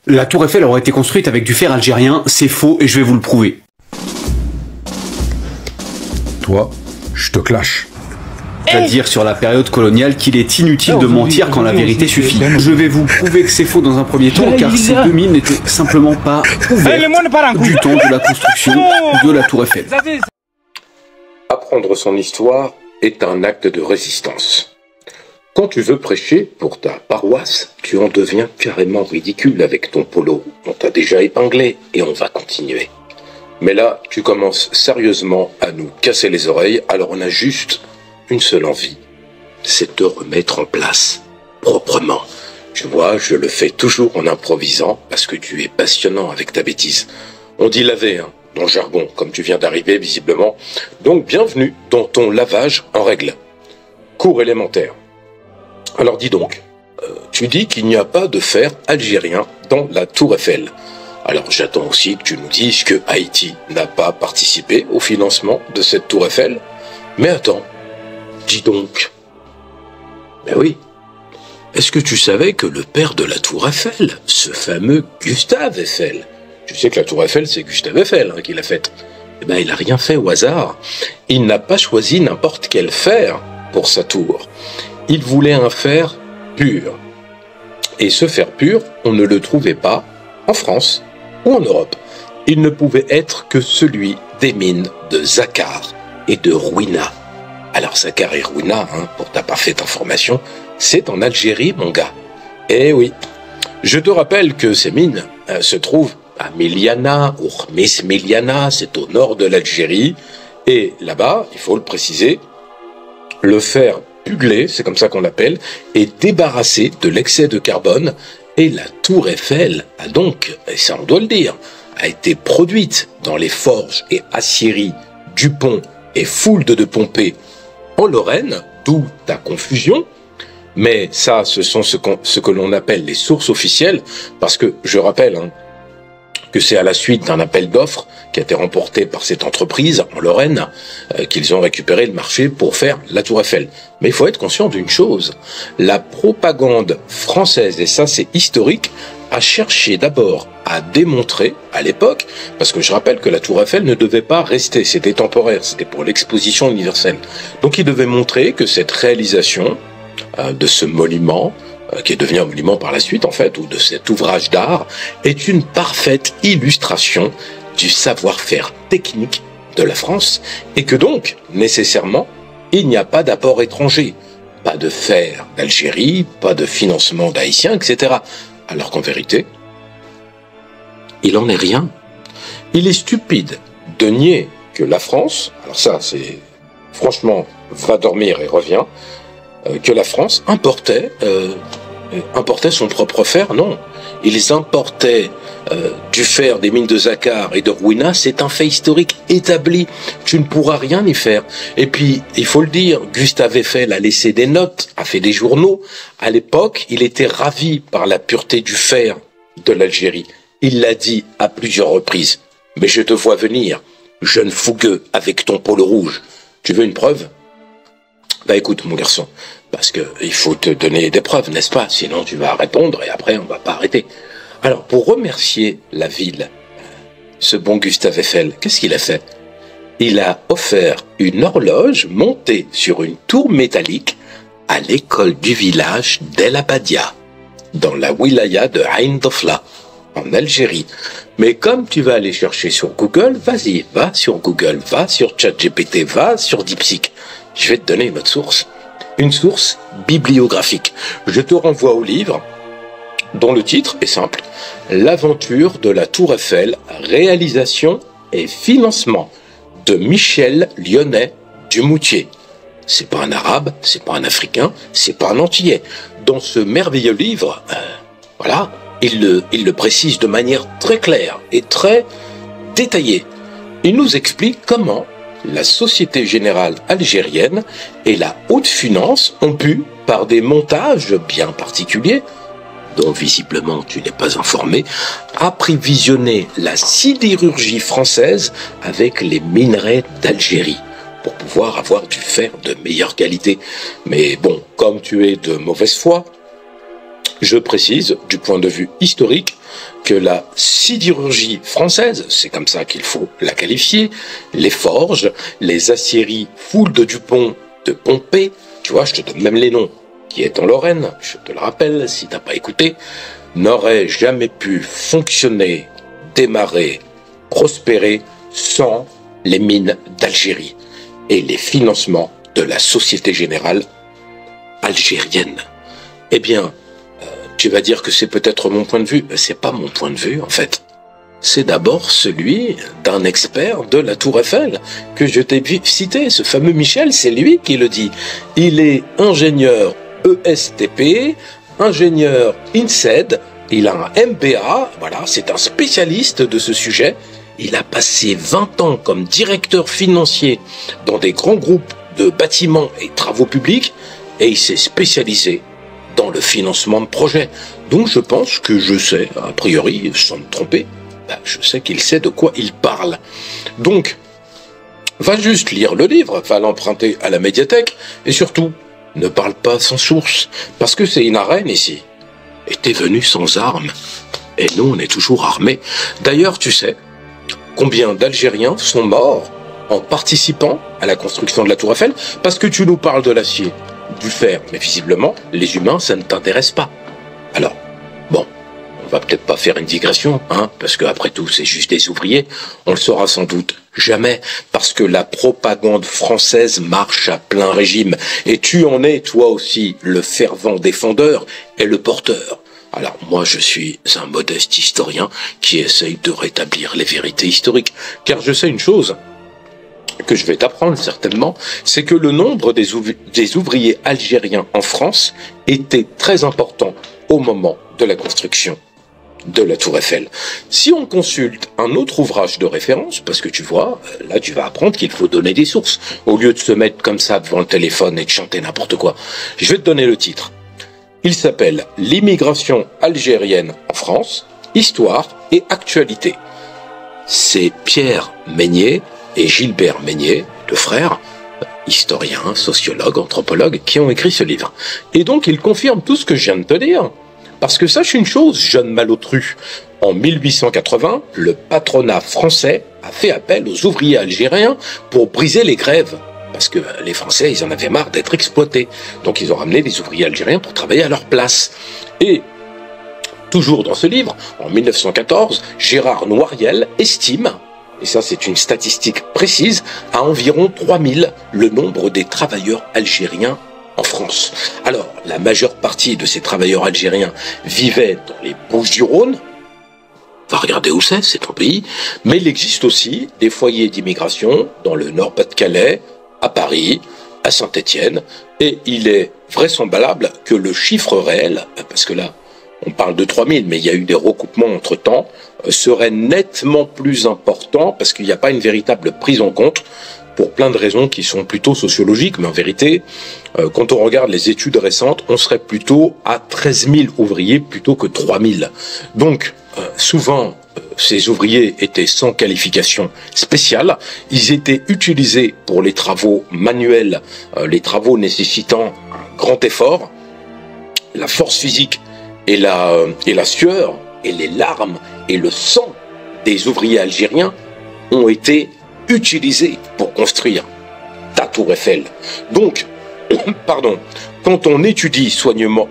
La tour Eiffel aurait été construite avec du fer algérien, c'est faux et je vais vous le prouver. Toi, je te clash. C'est-à-dire sur la période coloniale qu'il est inutile de mentir quand la vérité suffit. Je vais vous prouver que c'est faux dans un premier temps, car ces deux mines n'étaient simplement pas ouvertes du temps de la construction de la tour Eiffel. Apprendre son histoire est un acte de résistance. Quand tu veux prêcher pour ta paroisse, tu en deviens carrément ridicule avec ton polo. On t'a déjà épinglé et on va continuer. Mais là, tu commences sérieusement à nous casser les oreilles, alors on a juste une seule envie, c'est de remettre en place, proprement. Tu vois, je le fais toujours en improvisant, parce que tu es passionnant avec ta bêtise. On dit laver, dans le jargon, comme tu viens d'arriver visiblement. Donc bienvenue dans ton lavage en règle. Cours élémentaire. Alors dis donc, tu dis qu'il n'y a pas de fer algérien dans la tour Eiffel. Alors j'attends aussi que tu nous dises que Haïti n'a pas participé au financement de cette tour Eiffel. Mais attends, dis donc. Ben oui. Est-ce que tu savais que le père de la tour Eiffel, ce fameux Gustave Eiffel, tu sais que la tour Eiffel c'est Gustave Eiffel qui l'a faite, eh ben il n'a rien fait au hasard. Il n'a pas choisi n'importe quel fer pour sa tour. Il voulait un fer pur. Et ce fer pur, on ne le trouvait pas en France ou en Europe. Il ne pouvait être que celui des mines de Zakhar et de Rouina. Alors Zakhar et Rouina, pour ta parfaite information, c'est en Algérie, mon gars. Eh oui. Je te rappelle que ces mines se trouvent à Miliana, ou Khmis Miliana, c'est au nord de l'Algérie. Et là-bas, il faut le préciser, le fer puglé, c'est comme ça qu'on l'appelle, est débarrassé de l'excès de carbone. Et la tour Eiffel a donc, et ça on doit le dire, a été produite dans les forges et aciéries Dupont et Foulde de Pompée en Lorraine, d'où ta confusion. Mais ça, ce sont ce que l'on appelle les sources officielles, parce que je rappelle que c'est à la suite d'un appel d'offres qui a été remporté par cette entreprise en Lorraine qu'ils ont récupéré le marché pour faire la tour Eiffel. Mais il faut être conscient d'une chose, la propagande française, et ça c'est historique, a cherché d'abord à démontrer à l'époque, parce que je rappelle que la tour Eiffel ne devait pas rester, c'était temporaire, c'était pour l'exposition universelle. Donc il devait montrer que cette réalisation de ce monument, qui est devenu un monument par la suite en fait, ou de cet ouvrage d'art, est une parfaite illustration du savoir-faire technique de la France, et que donc, nécessairement, il n'y a pas d'apport étranger, pas de fer d'Algérie, pas de financement d'Haïtiens, etc. Alors qu'en vérité, il en est rien. Il est stupide de nier que la France, alors ça c'est, franchement, va dormir et reviens, que la France importait son propre fer. Non, ils importaient du fer des mines de Zakhar et de Rouina. C'est un fait historique établi, tu ne pourras rien y faire. Et puis il faut le dire, Gustave Eiffel a laissé des notes, a fait des journaux. À l'époque, il était ravi par la pureté du fer de l'Algérie. Il l'a dit à plusieurs reprises. Mais je te vois venir, jeune fougueux avec ton polo rouge. Tu veux une preuve? Bah écoute mon garçon, parce que il faut te donner des preuves, n'est-ce pas? Sinon tu vas répondre et après on va pas arrêter. Alors pour remercier la ville, ce bon Gustave Eiffel, qu'est-ce qu'il a fait? Il a offert une horloge montée sur une tour métallique à l'école du village d'El Abadia, dans la wilaya de Ain Dofla, en Algérie. Mais comme tu vas aller chercher sur Google, vas-y, va sur Google, va sur ChatGPT, va sur DeepSeek. Je vais te donner une autre source, une source bibliographique. Je te renvoie au livre dont le titre est simple, L'aventure de la Tour Eiffel, réalisation et financement de Michel Lyonnais Dumoutier. C'est pas un arabe, c'est pas un africain, c'est pas un antillais. Dans ce merveilleux livre, voilà, il le précise de manière très claire et très détaillée. Il nous explique comment la Société Générale Algérienne et la haute finance ont pu, par des montages bien particuliers, dont visiblement tu n'es pas informé, approvisionner la sidérurgie française avec les minerais d'Algérie, pour pouvoir avoir du fer de meilleure qualité. Mais bon, comme tu es de mauvaise foi, Je précise, du point de vue historique, que la sidérurgie française, c'est comme ça qu'il faut la qualifier, les forges, les aciéries Foule de Dupont de Pompée, tu vois, je te donne même les noms, qui est en Lorraine, je te le rappelle si t'as pas écouté, n'aurait jamais pu fonctionner, démarrer, prospérer sans les mines d'Algérie et les financements de la Société Générale algérienne. Eh bien, tu vas dire que c'est peut-être mon point de vue. C'est pas mon point de vue, en fait. C'est d'abord celui d'un expert de la Tour Eiffel que je t'ai cité. Ce fameux Michel, c'est lui qui le dit. Il est ingénieur ESTP, ingénieur INSEAD, il a un MBA, voilà, c'est un spécialiste de ce sujet. Il a passé 20 ans comme directeur financier dans des grands groupes de bâtiments et travaux publics et il s'est spécialisé dans le financement de projets. Donc je pense que je sais, a priori, sans me tromper, je sais qu'il sait de quoi il parle. Donc, va juste lire le livre, va l'emprunter à la médiathèque, et surtout, ne parle pas sans source, parce que c'est une arène ici. Et t'es venu sans armes, et nous on est toujours armés. D'ailleurs, tu sais combien d'Algériens sont morts en participant à la construction de la Tour Eiffel, parce que tu nous parles de l'acier, du fer, mais visiblement, les humains, ça ne t'intéresse pas. Alors, bon, on va peut-être pas faire une digression, hein, parce que après tout, c'est juste des ouvriers. On le saura sans doute jamais, parce que la propagande française marche à plein régime. Et tu en es, toi aussi, le fervent défendeur et le porteur. Alors, moi, je suis un modeste historien qui essaye de rétablir les vérités historiques. Car je sais une chose, que je vais t'apprendre certainement, c'est que le nombre des ouvriers algériens en France était très important au moment de la construction de la Tour Eiffel. Si on consulte un autre ouvrage de référence, parce que tu vois, là tu vas apprendre qu'il faut donner des sources, au lieu de se mettre comme ça devant le téléphone et de chanter n'importe quoi. Je vais te donner le titre. Il s'appelle « L'immigration algérienne en France, histoire et actualité ». C'est Pierre Meignet et Gilbert Meignet, deux frères, historiens, sociologues, anthropologues, qui ont écrit ce livre. Et donc, ils confirment tout ce que je viens de te dire. Parce que sache une chose, jeune malotru, en 1880, le patronat français a fait appel aux ouvriers algériens pour briser les grèves. Parce que les Français, ils en avaient marre d'être exploités. Donc, ils ont ramené des ouvriers algériens pour travailler à leur place. Et toujours dans ce livre, en 1914, Gérard Noiriel estime, et ça c'est une statistique précise, à environ 3000 le nombre des travailleurs algériens en France. Alors, la majeure partie de ces travailleurs algériens vivaient dans les Bouches-du-Rhône. Va regarder où c'est ton pays. Mais il existe aussi des foyers d'immigration dans le Nord-Pas-de-Calais, à Paris, à Saint-Étienne. Et il est vraisemblable que le chiffre réel, parce que là, on parle de 3000, mais il y a eu des recoupements entre-temps, serait nettement plus important parce qu'il n'y a pas une véritable prise en compte pour plein de raisons qui sont plutôt sociologiques, mais en vérité, quand on regarde les études récentes, on serait plutôt à 13 000 ouvriers plutôt que 3000. Donc, souvent, ces ouvriers étaient sans qualification spéciale, ils étaient utilisés pour les travaux manuels, les travaux nécessitant un grand effort, la force physique et la sueur, et les larmes, et le sang des ouvriers algériens ont été utilisés pour construire ta Tour Eiffel. Donc, quand on étudie soigneusement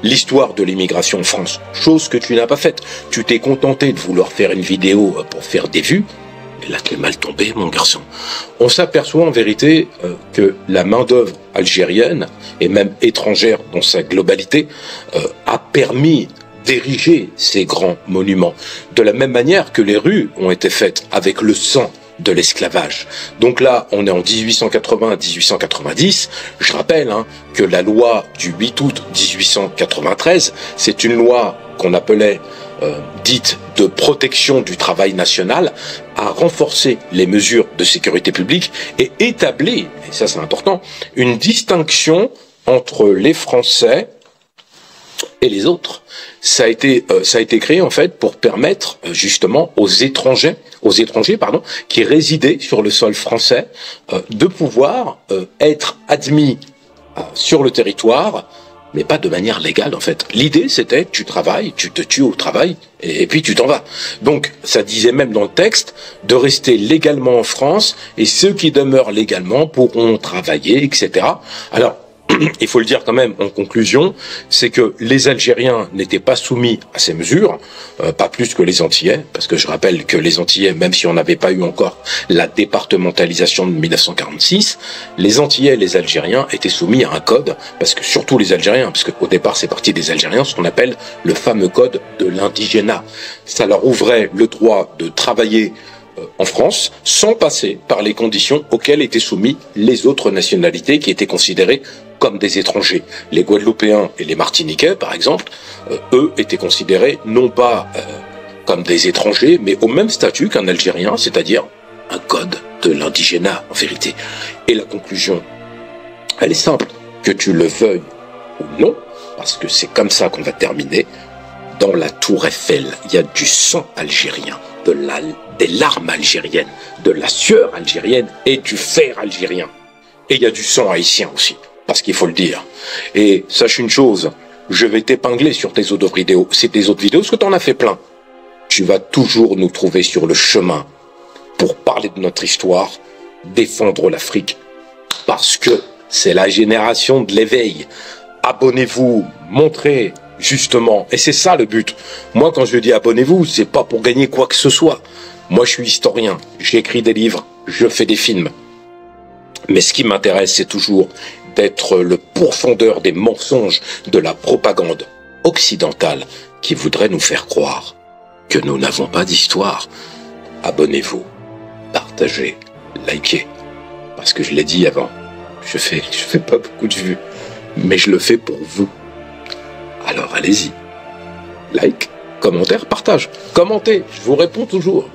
l'histoire de l'immigration en France, chose que tu n'as pas faite, tu t'es contenté de vouloir faire une vidéo pour faire des vues, et là t'es mal tombé mon garçon. On s'aperçoit en vérité que la main-d'œuvre algérienne, et même étrangère dans sa globalité, a permis d'ériger ces grands monuments, de la même manière que les rues ont été faites avec le sang de l'esclavage. Donc là, on est en 1880-1890. Je rappelle que la loi du 8 août 1893, c'est une loi qu'on appelait dite de protection du travail national, a renforcé les mesures de sécurité publique et établi, et ça c'est important, une distinction entre les Français et les autres. Ça a été créé en fait pour permettre justement aux étrangers qui résidaient sur le sol français de pouvoir être admis sur le territoire mais pas de manière légale en fait. L'idée c'était tu travailles, tu te tues au travail et puis tu t'en vas. Donc ça disait même dans le texte de rester légalement en France et ceux qui demeurent légalement pourront travailler, etc. Alors il faut le dire quand même en conclusion, c'est que les Algériens n'étaient pas soumis à ces mesures, pas plus que les Antillais, parce que je rappelle que les Antillais, même si on n'avait pas eu encore la départementalisation de 1946, les Antillais et les Algériens étaient soumis à un code, parce que surtout les Algériens, parce qu'au départ c'est parti des Algériens, ce qu'on appelle le fameux code de l'indigénat. Ça leur ouvrait le droit de travailler en France, sans passer par les conditions auxquelles étaient soumis les autres nationalités qui étaient considérées comme des étrangers. Les Guadeloupéens et les Martiniquais, par exemple, eux étaient considérés non pas comme des étrangers, mais au même statut qu'un Algérien, c'est-à-dire un code de l'indigénat, en vérité. Et la conclusion, elle est simple, que tu le veuilles ou non, parce que c'est comme ça qu'on va terminer. Dans la tour Eiffel, il y a du sang algérien, des larmes algériennes, de la sueur algérienne et du fer algérien. Et il y a du sang haïtien aussi, parce qu'il faut le dire. Et sache une chose, je vais t'épingler sur tes autres vidéos. C'est tes autres vidéos, parce que tu en as fait plein. Tu vas toujours nous trouver sur le chemin pour parler de notre histoire, défendre l'Afrique, parce que c'est la génération de l'éveil. Abonnez-vous, montrez justement, et c'est ça le but. Moi, quand je dis abonnez-vous, c'est pas pour gagner quoi que ce soit. Moi, je suis historien, j'écris des livres, je fais des films. Mais ce qui m'intéresse, c'est toujours d'être le pourfendeur des mensonges de la propagande occidentale qui voudrait nous faire croire que nous n'avons pas d'histoire. Abonnez-vous, partagez, likez. Parce que je l'ai dit avant, je fais pas beaucoup de vues, mais je le fais pour vous. Alors allez-y, like, commentaire, partage, commentez, je vous réponds toujours.